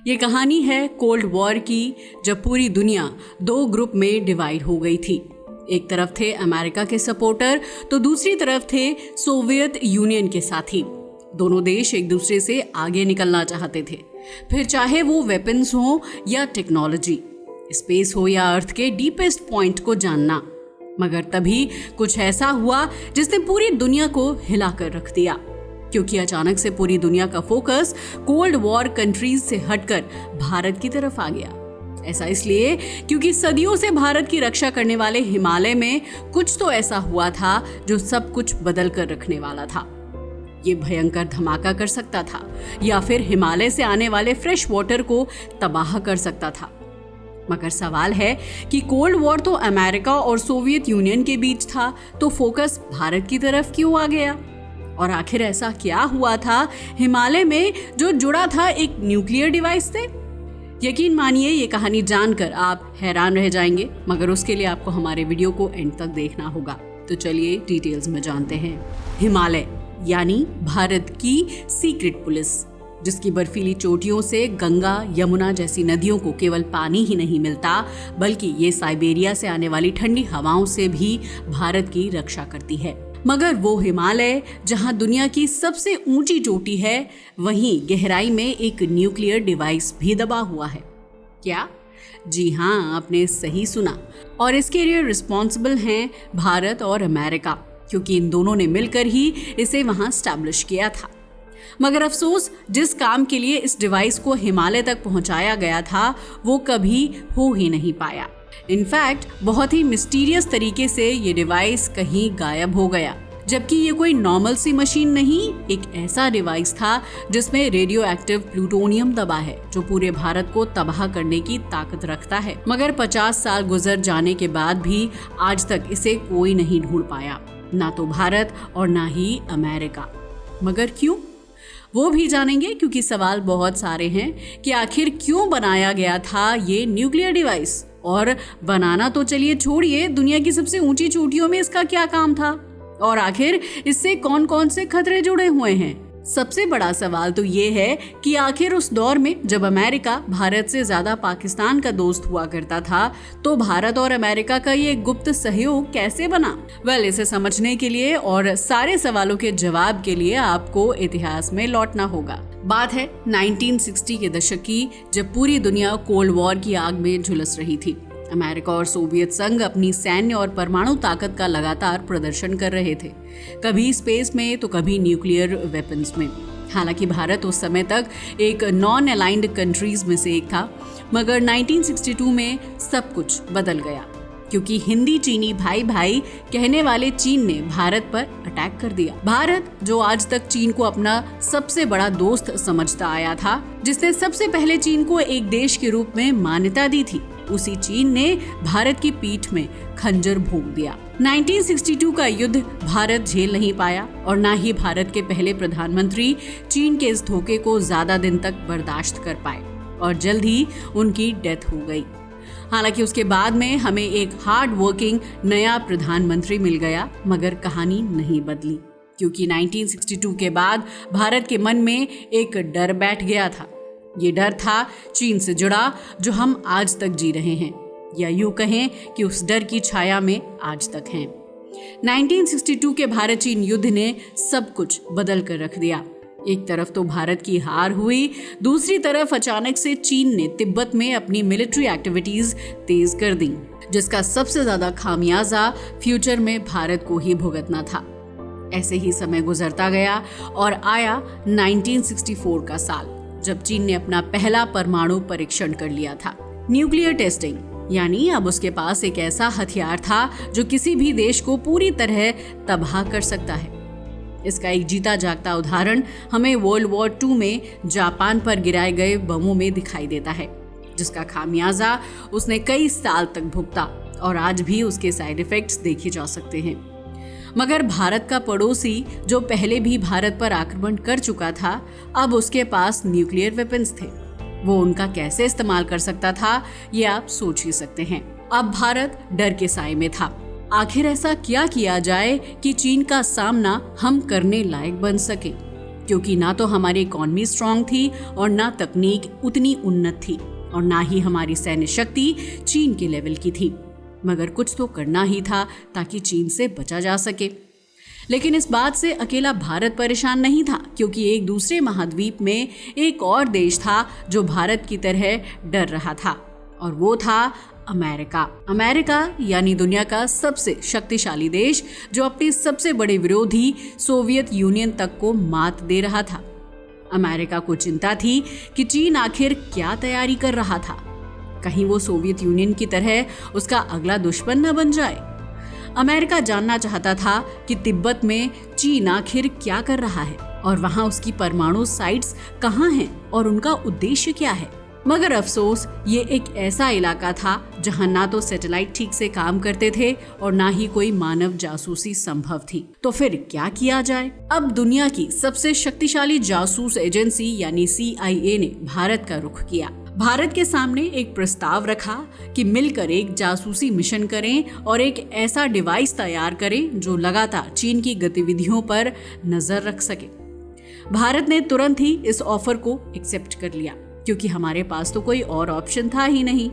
ये कहानी है कोल्ड वॉर की, जब पूरी दुनिया दो ग्रुप में डिवाइड हो गई थी। एक तरफ थे अमेरिका के सपोर्टर तो दूसरी तरफ थे सोवियत यूनियन के साथी। दोनों देश एक दूसरे से आगे निकलना चाहते थे, फिर चाहे वो वेपन्स हो या टेक्नोलॉजी, स्पेस हो या अर्थ के डीपेस्ट पॉइंट को जानना। मगर तभी कुछ ऐसा हुआ जिसने पूरी दुनिया को हिला कर रख दिया, क्योंकि अचानक से पूरी दुनिया का फोकस कोल्ड वॉर कंट्रीज से हटकर भारत की तरफ आ गया। ऐसा इसलिए क्योंकि सदियों से भारत की रक्षा करने वाले हिमालय में कुछ तो ऐसा हुआ था जो सब कुछ बदल कर रखने वाला था। ये भयंकर धमाका कर सकता था या फिर हिमालय से आने वाले फ्रेश वाटर को तबाह कर सकता था। मगर सवाल है कि कोल्ड वॉर तो अमेरिका और सोवियत यूनियन के बीच था, तो फोकस भारत की तरफ क्यों आ गया? और आखिर ऐसा क्या हुआ था हिमालय में जो जुड़ा था एक न्यूक्लियर डिवाइस से? यकीन मानिए ये कहानी जानकर आप हैरान रह जाएंगे, मगर उसके लिए आपको हमारे वीडियो को एंड तक देखना होगा। तो चलिए डिटेल्स में जानते हैं। हिमालय यानी भारत की सीक्रेट पुलिस, जिसकी बर्फीली चोटियों से गंगा यमुना जैसी नदियों को केवल पानी ही नहीं मिलता, बल्कि ये साइबेरिया से आने वाली ठंडी हवाओं से भी भारत की रक्षा करती है। मगर वो हिमालय जहां दुनिया की सबसे ऊंची चोटी है, वहीं गहराई में एक न्यूक्लियर डिवाइस भी दबा हुआ है। क्या? जी हाँ, आपने सही सुना। और इसके लिए रिस्पॉन्सिबल हैं भारत और अमेरिका, क्योंकि इन दोनों ने मिलकर ही इसे वहां स्टैब्लिश किया था। मगर अफसोस, जिस काम के लिए इस डिवाइस को हिमालय तक पहुंचाया गया था वो कभी हो ही नहीं पाया। इनफैक्ट बहुत ही मिस्टीरियस तरीके से ये डिवाइस कहीं गायब हो गया, जबकि ये कोई नॉर्मल सी मशीन नहीं, एक ऐसा डिवाइस था जिसमें रेडियो एक्टिव प्लूटोनियम दबा है, जो पूरे भारत को तबाह करने की ताकत रखता है। मगर 50 साल गुजर जाने के बाद भी आज तक इसे कोई नहीं ढूंढ पाया, ना तो भारत और ना ही अमेरिका। मगर क्यों? वो भी जानेंगे, क्योंकि सवाल बहुत सारे हैं कि आखिर क्यों बनाया गया था ये न्यूक्लियर डिवाइस, और बनाना तो चलिए छोड़िए, दुनिया की सबसे ऊंची चोटियों में इसका क्या काम था, और आखिर इससे कौन कौन से खतरे जुड़े हुए हैं। सबसे बड़ा सवाल तो ये है कि आखिर उस दौर में जब अमेरिका भारत से ज्यादा पाकिस्तान का दोस्त हुआ करता था, तो भारत और अमेरिका का ये गुप्त सहयोग कैसे बना? इसे समझने के लिए और सारे सवालों के जवाब के लिए आपको इतिहास में लौटना होगा। बात है 1960 के दशक की, जब पूरी दुनिया कोल्ड वॉर की आग में झुलस रही थी। अमेरिका और सोवियत संघ अपनी सैन्य और परमाणु ताकत का लगातार प्रदर्शन कर रहे थे, कभी स्पेस में तो कभी न्यूक्लियर वेपन्स में। हालांकि भारत उस समय तक एक नॉन अलाइंड कंट्रीज में से एक था, मगर 1962 में सब कुछ बदल गया, क्योंकि हिंदी चीनी भाई भाई कहने वाले चीन ने भारत पर अटैक कर दिया। भारत, जो आज तक चीन को अपना सबसे बड़ा दोस्त समझता आया था, जिसने सबसे पहले चीन को एक देश के रूप में मान्यता दी थी, उसी चीन ने भारत की पीठ में खंजर भोंक दिया। 1962 का युद्ध भारत झेल नहीं पाया, और ना ही भारत के पहले प्रधानमंत्री चीन के इस धोखे को ज्यादा दिन तक बर्दाश्त कर पाए, और जल्द ही उनकी डेथ हो गई। हालांकि उसके बाद में हमें एक हार्ड वर्किंग नया प्रधानमंत्री मिल गया, मगर कहानी नहीं बदली, क्योंकि 1962 के बाद भारत के मन में एक डर बैठ गया था। ये डर था चीन से जुड़ा, जो हम आज तक जी रहे हैं, या यूं कहें कि उस डर की छाया में आज तक हैं। 1962 के भारत चीन युद्ध ने सब कुछ बदल कर रख दिया। एक तरफ तो भारत की हार हुई, दूसरी तरफ अचानक से चीन ने तिब्बत में अपनी मिलिट्री एक्टिविटीज तेज कर दी, जिसका सबसे ज्यादा खामियाजा फ्यूचर में भारत को ही भुगतना था। ऐसे ही समय गुजरता गया और आया 1964 का साल, जब चीन ने अपना पहला परमाणु परीक्षण कर लिया था। न्यूक्लियर टेस्टिंग, यानी अब उसके पास एक ऐसा हथियार था जो किसी भी देश को पूरी तरह तबाह कर सकता है। इसका एक जीता जागता उदाहरण हमें वर्ल्ड वॉर 2 में जापान पर गिराए गए बमों में दिखाई देता है, जिसका खामियाजा उसने कई साल तक भुगता, और आज भी उसके साइड इफेक्ट्स देखे जा सकते हैं। मगर भारत का पड़ोसी, जो पहले भी भारत पर आक्रमण कर चुका था, अब उसके पास न्यूक्लियर वेपन्स थे। वो उनका कैसे इस्तेमाल कर सकता था, ये आप सोच ही सकते हैं। अब भारत डर के साए में था। आखिर ऐसा क्या किया जाए कि चीन का सामना हम करने लायक बन सके? क्योंकि ना तो हमारी इकॉनमी स्ट्रांग थी और ना तकनीक उतनी उन्नत थी और ना ही हमारी सैन्य शक्ति चीन के लेवल की थी। मगर कुछ तो करना ही था ताकि चीन से बचा जा सके। लेकिन इस बात से अकेला भारत परेशान नहीं था, क्योंकि एक दूसरे महाद्वीप में एक और देश था जो भारत की तरह डर रहा था, और वो था अमेरिका। अमेरिका यानी दुनिया का सबसे शक्तिशाली देश, जो अपने सबसे बड़े विरोधी सोवियत यूनियन तक को मात दे रहा था। अमेरिका को चिंता थी कि चीन आखिर क्या तैयारी कर रहा था, कहीं वो सोवियत यूनियन की तरह उसका अगला दुश्मन न बन जाए। अमेरिका जानना चाहता था कि तिब्बत में चीन आखिर क्या कर रहा है और वहां उसकी परमाणु साइट्स कहाँ हैं और उनका उद्देश्य क्या है। मगर अफसोस, ये एक ऐसा इलाका था जहां ना तो सैटेलाइट ठीक से काम करते थे और ना ही कोई मानव जासूसी संभव थी। तो फिर क्या किया जाए? अब दुनिया की सबसे शक्तिशाली जासूस एजेंसी यानी CIA ने भारत का रुख किया। भारत के सामने एक प्रस्ताव रखा कि मिलकर एक जासूसी मिशन करें और एक ऐसा डिवाइस तैयार करें जो लगातार चीन की गतिविधियों पर नजर रख सके। भारत ने तुरंत ही इस ऑफर को एक्सेप्ट कर लिया, क्योंकि हमारे पास तो कोई और ऑप्शन था ही नहीं।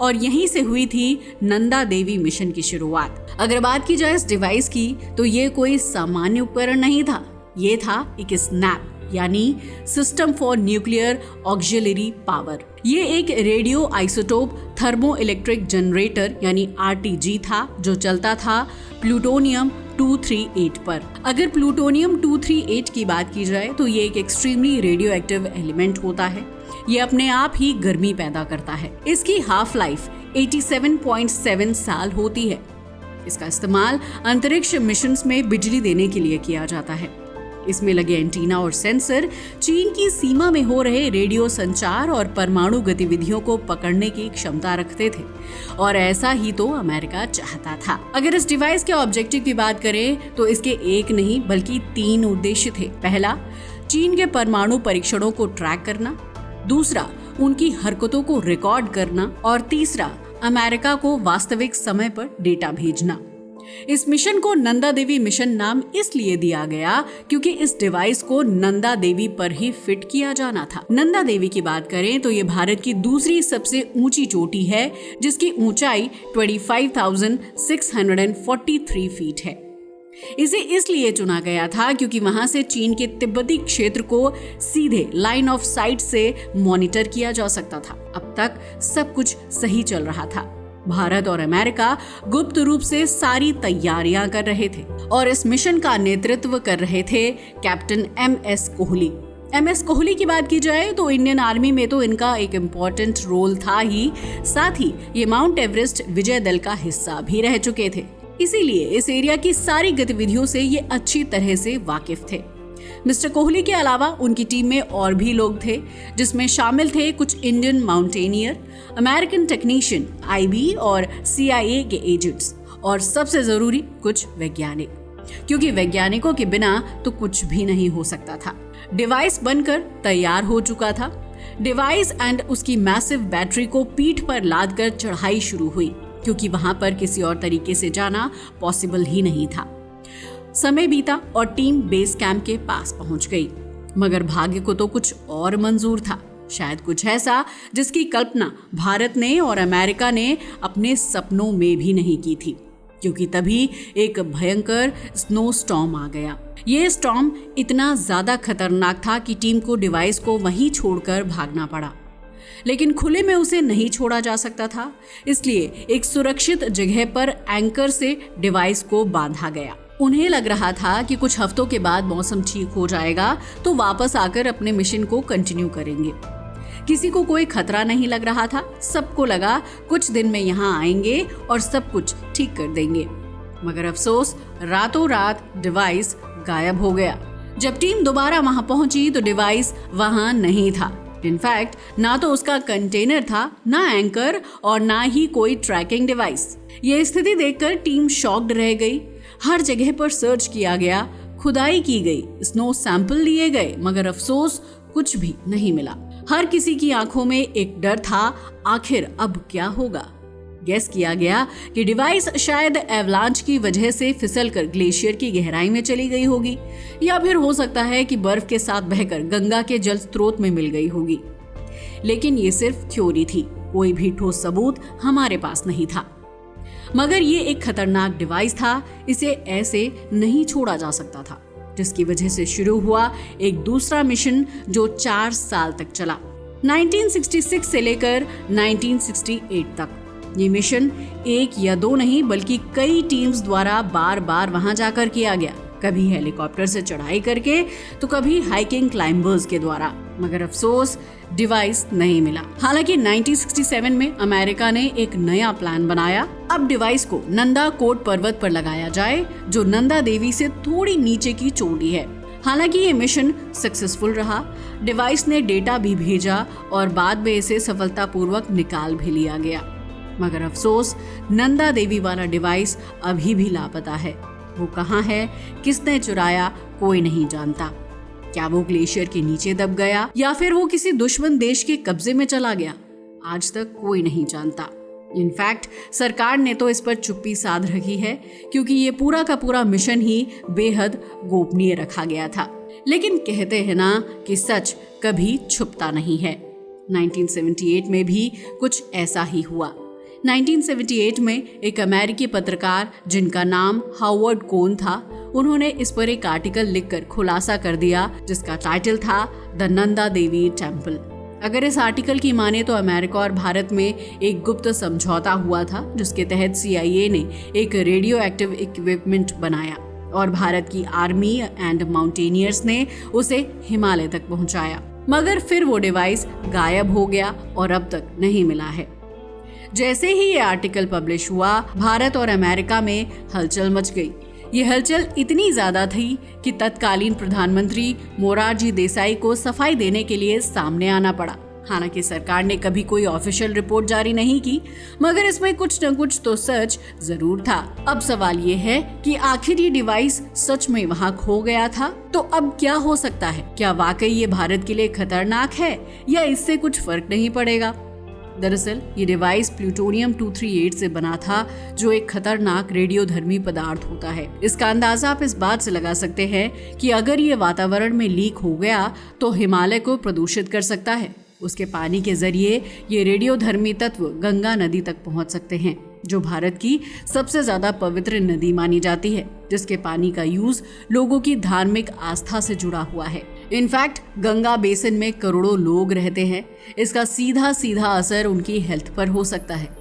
और यहीं से हुई थी नंदा देवी मिशन की शुरुआत। अगर बात की जाए इस डिवाइस की, तो ये कोई सामान्य उपकरण नहीं था, ये था एक स्नैप यानी system for nuclear auxiliary power. ये एक radio isotope thermo electric generator यानी RTG था, जो चलता था प्लूटोनियम 238 पर। अगर प्लूटोनियम 238 की बात की जाए तो ये एक एक्सट्रीमली रेडियो एक्टिव एलिमेंट होता है। ये अपने आप ही गर्मी पैदा करता है। इसकी हाफ लाइफ 87.7 साल होती है। इसका इस्तेमाल अंतरिक्ष मिशंस में बिजली देने के लिए किया जाता है। इसमें लगे एंटीना और सेंसर चीन की सीमा में हो रहे रेडियो संचार और परमाणु गतिविधियों को पकड़ने की क्षमता रखते थे, और ऐसा ही तो अमेरिका चाहता था। अगर इस डिवाइस के ऑब्जेक्टिव की बात करें तो इसके एक नहीं बल्कि 3 उद्देश्य थे। पहला, चीन के परमाणु परीक्षणों को ट्रैक करना, दूसरा, उनकी हरकतों को रिकॉर्ड करना, और तीसरा, अमेरिका को वास्तविक समय पर डेटा भेजना। इस मिशन को नंदा देवी मिशन नाम इसलिए दिया गया क्योंकि इस डिवाइस को नंदा देवी पर ही फिट किया जाना था। नंदा देवी की बात करें तो ये भारत की दूसरी सबसे ऊंची चोटी है, जिसकी ऊंचाई 25,643 फीट है। इसे इसलिए चुना गया था क्योंकि वहां से चीन के तिब्बती क्षेत्र को सीधे लाइन ऑफ साइट से मॉनिटर किया जा सकता था। अब तक सब कुछ सही चल रहा था। भारत और अमेरिका गुप्त रूप से सारी तैयारियां कर रहे थे और इस मिशन का नेतृत्व कर रहे थे captain MS Kohli. MS Kohli की बात की जाए तो इंडियन आर्मी में तो इनका एक इम्पोर्टेंट रोल था ही, साथ ही ये माउंट एवरेस्ट विजय दल का हिस्सा भी रह चुके थे। इसीलिए इस एरिया की सारी गतिविधियों से ये अच्छी तरह से वाकिफ थे। मिस्टर कोहली के अलावा उनकी टीम में और भी लोग थे, जिसमें शामिल थे कुछ Indian mountaineer, American technician, IB और CIA के एजेंट्स, और सबसे जरूरी कुछ वैज्ञानिक, क्योंकि वैज्ञानिकों के बिना तो कुछ भी नहीं हो सकता था। डिवाइस बनकर तैयार हो चुका था। डिवाइस एंड उसकी मैसिव बैटरी को पीठ पर लादकर चढ़ाई शुरू हुई, क्योंकि वहां पर किसी और तरीके से जाना पॉसिबल ही नहीं था। समय बीता और टीम बेस कैंप के पास पहुंच गई, मगर भाग्य को तो कुछ और मंजूर था, शायद कुछ ऐसा जिसकी कल्पना भारत ने और अमेरिका ने अपने सपनों में भी नहीं की थी, क्योंकि तभी एक भयंकर स्नो स्टॉर्म आ गया। ये स्टॉर्म इतना ज्यादा खतरनाक था कि टीम को डिवाइस को वहीं छोड़कर भागना पड़ा, लेकिन खुले में उसे नहीं छोड़ा जा सकता था, इसलिए एक सुरक्षित जगह पर एंकर से डिवाइस को बांधा गया। उन्हें लग रहा था कि कुछ हफ्तों के बाद मौसम ठीक हो जाएगा तो वापस आकर अपने मिशन को कंटिन्यू करेंगे। किसी को कोई खतरा नहीं लग रहा था। सबको लगा कुछ दिन में यहाँ आएंगे और सब कुछ ठीक कर देंगे। मगर अफसोस, रातों रात डिवाइस गायब हो गया। जब टीम दोबारा वहां पहुंची तो डिवाइस वहां नहीं था। इनफैक्ट ना तो उसका कंटेनर था, ना एंकर और ना ही कोई ट्रैकिंग डिवाइस। ये स्थिति देखकर टीम शॉक्ड रह गई। हर जगह पर सर्च किया गया, खुदाई की गई, स्नो सैंपल लिए गए, मगर अफसोस कुछ भी नहीं मिला। हर किसी की आंखों में एक डर था, आखिर अब क्या होगा। गेस किया गया कि डिवाइस शायद एवलांच की वजह से फिसलकर ग्लेशियर की गहराई में चली गई होगी, या फिर हो सकता है कि बर्फ के साथ बहकर गंगा के जल स्रोत में मिल गई होगी। लेकिन ये सिर्फ थ्योरी थी, कोई भी ठोस सबूत हमारे पास नहीं था। मगर ये एक खतरनाक डिवाइस था, इसे ऐसे नहीं छोड़ा जा सकता था, जिसकी वजह से शुरू हुआ एक दूसरा मिशन जो 4 साल तक चला, 1966 से लेकर 1968 तक। ये मिशन 1 या 2 नहीं बल्कि कई टीम्स द्वारा बार बार वहां जाकर किया गया, कभी हेलीकॉप्टर से चढ़ाई करके तो कभी हाइकिंग क्लाइंबर्स के द्वारा। मगर अफसोस डिवाइस नहीं मिला। हालांकि 1967 में अमेरिका ने एक नया प्लान बनाया। अब डिवाइस को नंदा कोट पर्वत पर लगाया जाए, जो नंदा देवी से थोड़ी नीचे की चोटी है। हालांकि ये मिशन सक्सेसफुल रहा, डिवाइस ने डेटा भी भेजा और बाद में इसे सफलतापूर्वक निकाल भी लिया गया। मगर अफसोस नंदा देवी वाला डिवाइस अभी भी लापता है। वो कहाँ है, किसने चुराया, कोई नहीं जानता। क्या वो ग्लेशियर के नीचे दब गया या फिर वो किसी दुश्मन देश के कब्जे में चला गया, आज तक कोई नहीं जानता। इनफैक्ट सरकार ने तो इस पर चुप्पी साध रखी है, क्योंकि ये पूरा का पूरा मिशन ही बेहद गोपनीय रखा गया था। लेकिन कहते हैं ना कि सच कभी छुपता नहीं है। 1978 में भी कुछ ऐसा ही हुआ। 1978 में एक अमेरिकी पत्रकार जिनका नाम हावर्ड कोन था, उन्होंने इस पर एक आर्टिकल लिखकर खुलासा कर दिया, जिसका टाइटल था द नंदा देवी टेम्पल। अगर इस आर्टिकल की माने तो अमेरिका और भारत में एक गुप्त समझौता हुआ था, जिसके तहत CIA ने एक रेडियो एक्टिव इक्विपमेंट बनाया और भारत की आर्मी एंड माउंटेनियर्स ने उसे हिमालय तक पहुंचाया। मगर फिर वो डिवाइस गायब हो गया और अब तक नहीं मिला है। जैसे ही ये आर्टिकल पब्लिश हुआ, भारत और अमेरिका में हलचल मच गई। ये हलचल इतनी ज्यादा थी कि तत्कालीन प्रधानमंत्री मोरारजी देसाई को सफाई देने के लिए सामने आना पड़ा। हालांकि सरकार ने कभी कोई ऑफिशियल रिपोर्ट जारी नहीं की, मगर इसमें कुछ न कुछ तो सच जरूर था। अब सवाल ये है कि आखिर ये डिवाइस सच में वहां खो गया था तो अब क्या हो सकता है? क्या वाकई ये भारत के लिए खतरनाक है या इससे कुछ फर्क नहीं पड़ेगा? दरअसल ये डिवाइस प्लूटोनियम 238 से बना था, जो एक खतरनाक रेडियोधर्मी पदार्थ होता है। इसका अंदाजा आप इस बात से लगा सकते हैं कि अगर ये वातावरण में लीक हो गया तो हिमालय को प्रदूषित कर सकता है। उसके पानी के जरिए ये रेडियोधर्मी तत्व गंगा नदी तक पहुंच सकते हैं, जो भारत की सबसे ज्यादा पवित्र नदी मानी जाती है, जिसके पानी का यूज लोगों की धार्मिक आस्था से जुड़ा हुआ है। इनफैक्ट गंगा बेसिन में करोड़ों लोग रहते हैं, इसका सीधा सीधा असर उनकी हेल्थ पर हो सकता है।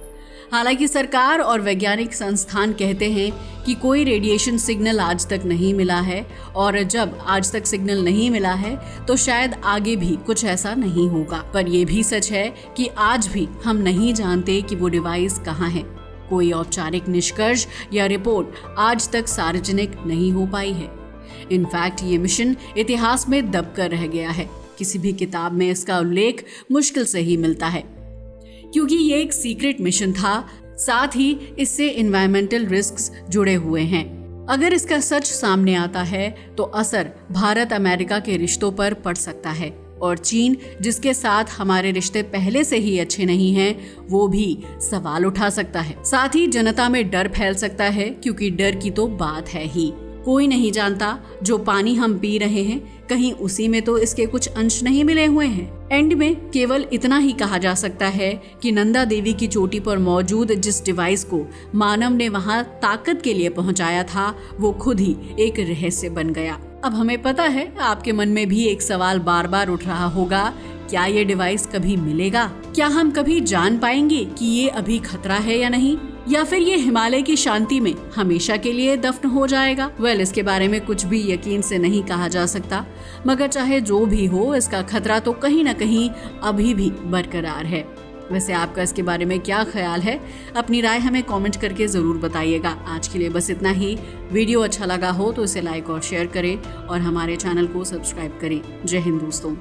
हालांकि सरकार और वैज्ञानिक संस्थान कहते हैं कि कोई रेडिएशन सिग्नल आज तक नहीं मिला है, और जब आज तक सिग्नल नहीं मिला है तो शायद आगे भी कुछ ऐसा नहीं होगा। पर यह भी सच है कि आज भी हम नहीं जानते कि वो डिवाइस कहाँ है। कोई औपचारिक निष्कर्ष या रिपोर्ट आज तक सार्वजनिक नहीं हो पाई है। इनफैक्ट ये मिशन इतिहास में दबकर रह गया है। किसी भी किताब में इसका उल्लेख मुश्किल से ही मिलता है, क्योंकि ये एक सीक्रेट मिशन था। साथ ही इससे एनवायरमेंटल रिस्क्स जुड़े हुए हैं। अगर इसका सच सामने आता है तो असर भारत अमेरिका के रिश्तों पर पड़ सकता है, और चीन, जिसके साथ हमारे रिश्ते पहले से ही अच्छे नहीं हैं, वो भी सवाल उठा सकता है। साथ ही जनता में डर फैल सकता है, क्योंकि डर की तो बात है ही। कोई नहीं जानता जो पानी हम पी रहे हैं, कहीं उसी में तो इसके कुछ अंश नहीं मिले हुए हैं। एंड में केवल इतना ही कहा जा सकता है कि नंदा देवी की चोटी पर मौजूद जिस डिवाइस को मानव ने वहां ताकत के लिए पहुंचाया था, वो खुद ही एक रहस्य बन गया। अब हमें पता है आपके मन में भी एक सवाल बार बार उठ रहा होगा, क्या ये डिवाइस कभी मिलेगा? क्या हम कभी जान पाएंगे कि ये अभी खतरा है या नहीं, या फिर ये हिमालय की शांति में हमेशा के लिए दफन हो जाएगा? इसके बारे में कुछ भी यकीन से नहीं कहा जा सकता, मगर चाहे जो भी हो, इसका खतरा तो कहीं ना कहीं अभी भी बरकरार है। वैसे आपका इसके बारे में क्या ख्याल है? अपनी राय हमें कमेंट करके जरूर बताइएगा। आज के लिए बस इतना ही। वीडियो अच्छा लगा हो तो इसे लाइक और शेयर करें और हमारे चैनल को सब्सक्राइब करें। जय हिंद दोस्तों।